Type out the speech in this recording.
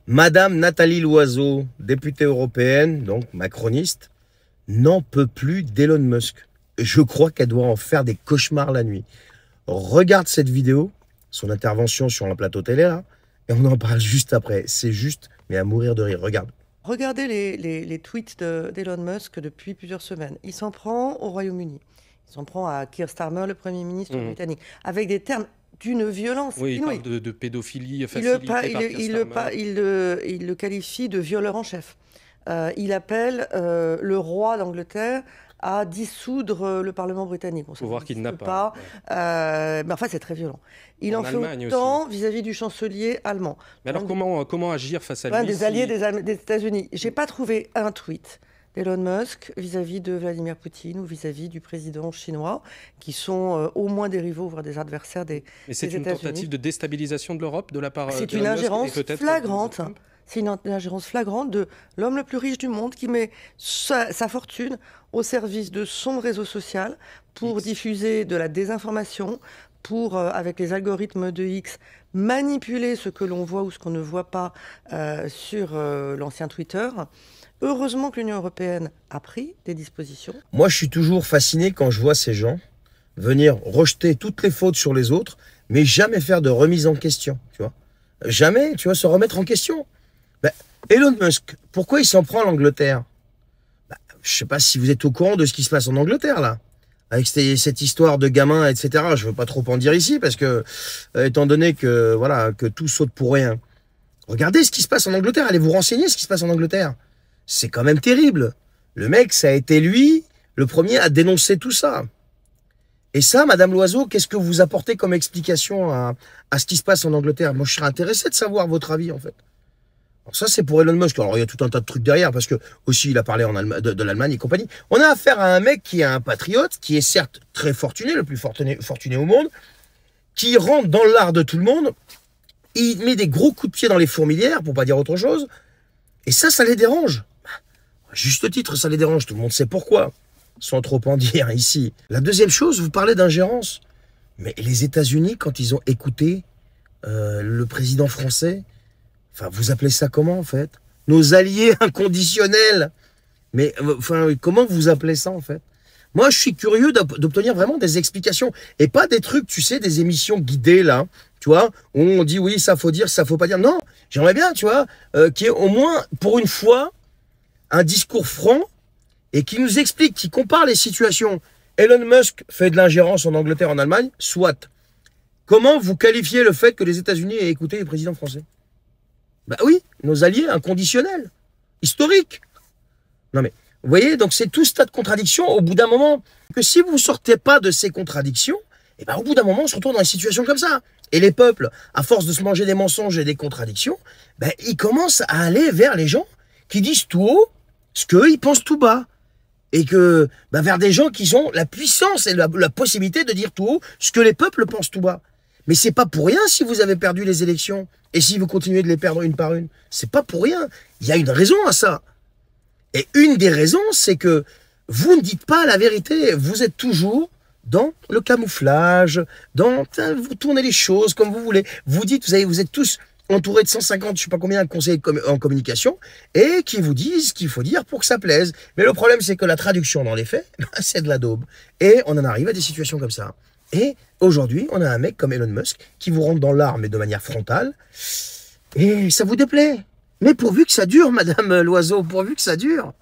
Madame Nathalie Loiseau, députée européenne, donc macroniste, n'en peut plus d'Elon Musk. Je crois qu'elle doit en faire des cauchemars la nuit. Regarde cette vidéo, son intervention sur un plateau télé, là, et on en parle juste après. C'est juste, mais à mourir de rire. Regarde. Regardez les tweets d'Elon Musk depuis plusieurs semaines. Il s'en prend au Royaume-Uni. Il s'en prend à Keir Starmer, le Premier ministre britannique, avec des termes d'une violence Oui, inouïe. il parle de pédophilie facilitée par Keir Starmer. Il le qualifie de violeur en chef. Il appelle le roi d'Angleterre à dissoudre le Parlement britannique. Il faut voir qu'il n'a pas. Mais enfin, c'est très violent. Il en fait autant vis-à-vis du chancelier allemand. Mais alors, comment agir face à lui Des alliés des États-Unis. Je n'ai pas trouvé un tweet d'Elon Musk vis-à-vis de Vladimir Poutine ou vis-à-vis du président chinois, qui sont au moins des rivaux, voire des adversaires des États-Unis. Mais c'est une tentative de déstabilisation de l'Europe de la part C'est une ingérence flagrante. C'est une ingérence flagrante de l'homme le plus riche du monde qui met sa fortune au service de son réseau social pour diffuser de la désinformation, pour, avec les algorithmes de X, manipuler ce que l'on voit ou ce qu'on ne voit pas sur l'ancien Twitter. Heureusement que l'Union européenne a pris des dispositions. Moi, je suis toujours fasciné quand je vois ces gens venir rejeter toutes les fautes sur les autres, mais jamais faire de remise en question, tu vois. Jamais, tu vois, se remettre en question. Ben, Elon Musk, pourquoi il s'en prend à l'Angleterre? Ben, je sais pas si vous êtes au courant de ce qui se passe en Angleterre, là. Avec cette histoire de gamins, etc. Je veux pas trop en dire ici, parce que, étant donné que, voilà, que tout saute pour rien. Regardez ce qui se passe en Angleterre. Allez vous renseigner ce qui se passe en Angleterre. C'est quand même terrible. Le mec, ça a été lui, le premier à dénoncer tout ça. Et ça, Madame Loiseau, qu'est-ce que vous apportez comme explication à ce qui se passe en Angleterre? Moi, je serais intéressé de savoir votre avis, en fait. Alors ça, c'est pour Elon Musk. Alors, il y a tout un tas de trucs derrière, parce que aussi, il a parlé de l'Allemagne et compagnie. On a affaire à un mec qui est un patriote, qui est certes très fortuné, le plus fortuné au monde, qui rentre dans l'art de tout le monde. Il met des gros coups de pied dans les fourmilières, pour pas dire autre chose. Et ça les dérange. À juste titre, ça les dérange. Tout le monde sait pourquoi. Sans trop en dire ici. La deuxième chose, vous parlez d'ingérence. Mais les États-Unis, quand ils ont écouté le président français, enfin, vous appelez ça comment, en fait? Nos alliés inconditionnels. Mais, enfin, comment vous appelez ça, en fait? Moi, je suis curieux d'obtenir vraiment des explications. Et pas des trucs, tu sais, des émissions guidées, là. Tu vois, où on dit, oui, ça faut dire, ça faut pas dire. Non, j'aimerais bien, tu vois, qu'il y ait au moins, pour une fois, un discours franc et qui nous explique, qui compare les situations. Elon Musk fait de l'ingérence en Angleterre, en Allemagne, soit. Comment vous qualifiez le fait que les États-Unis aient écouté les présidents français? Ben oui, nos alliés inconditionnels, historiques. Non mais, vous voyez, donc c'est tout ce tas de contradictions au bout d'un moment, que si vous ne sortez pas de ces contradictions, et ben au bout d'un moment, on se retrouve dans des situations comme ça. Et les peuples, à force de se manger des mensonges et des contradictions, ben, ils commencent à aller vers les gens qui disent tout haut ce qu'eux, ils pensent tout bas. Et que, ben, vers des gens qui ont la puissance et la possibilité de dire tout haut ce que les peuples pensent tout bas. Mais c'est pas pour rien si vous avez perdu les élections et si vous continuez de les perdre une par une. C'est pas pour rien. Il y a une raison à ça. Et une des raisons, c'est que vous ne dites pas la vérité. Vous êtes toujours dans le camouflage, vous tournez les choses comme vous voulez. Vous dites, vous êtes tous entourés de 150, je sais pas combien, conseillers en communication, et qui vous disent ce qu'il faut dire pour que ça plaise. Mais le problème, c'est que la traduction dans les faits, c'est de la daube. Et on en arrive à des situations comme ça. Et aujourd'hui, on a un mec comme Elon Musk qui vous rentre dans l'art, mais de manière frontale, et ça vous déplaît. Mais pourvu que ça dure, Madame Loiseau, pourvu que ça dure.